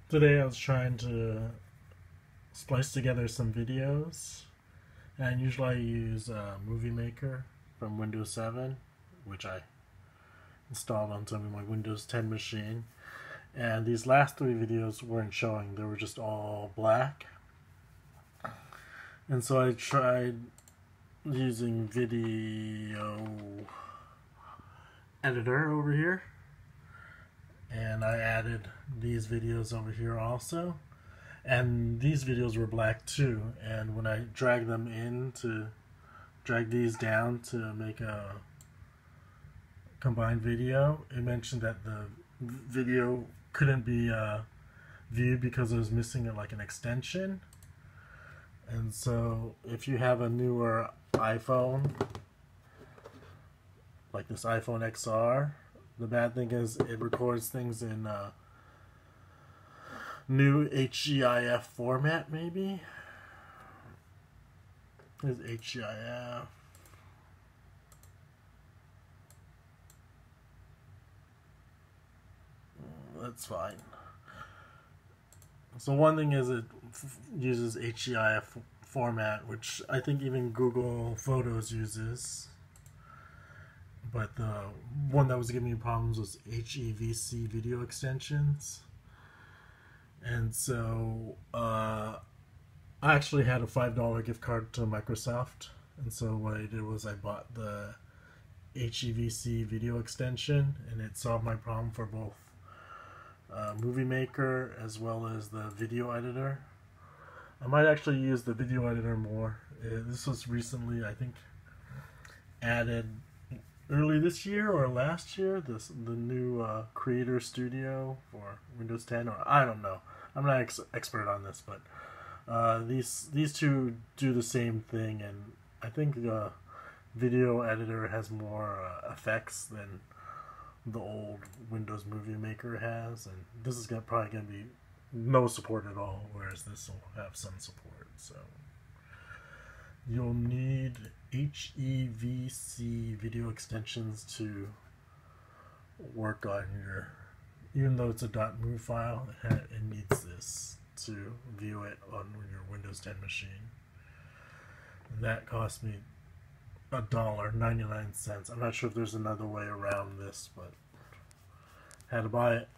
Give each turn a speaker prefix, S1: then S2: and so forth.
S1: Today I was trying to splice together some videos, and usually I use Movie Maker from Windows 7, which I installed on some of my Windows 10 machine. And these last three videos weren't showing, they were just all black. And so I tried using video editor over here, and I added these videos over here also, and these videos were black too. And when I drag them in to drag these down to make a combined video, it mentioned that the video couldn't be viewed because it was missing like an extension. And so if you have a newer iPhone, like this iPhone XR, the bad thing is it records things in new HEIF format, maybe. There's HEIF. That's fine. So one thing is it uses HEIF format, which I think even Google Photos uses. But the one that was giving me problems was HEVC video extensions. And so I actually had a $5 gift card to Microsoft. And so what I did was I bought the HEVC video extension, and it solved my problem for both Movie Maker as well as the video editor. I might actually use the video editor more. This was recently, I think, added early this year or last year, the new Creator Studio for Windows 10, or I don't know. I'm not expert on this, but these two do the same thing, and I think the video editor has more effects than the old Windows Movie Maker has, and this is probably going to be no support at all, whereas this will have some support. So you'll need HEVC video extensions to work on your, even though it's a .mov file, it needs this to view it on your Windows 10 machine. And that cost me $1.99. I'm not sure if there's another way around this, but I had to buy it.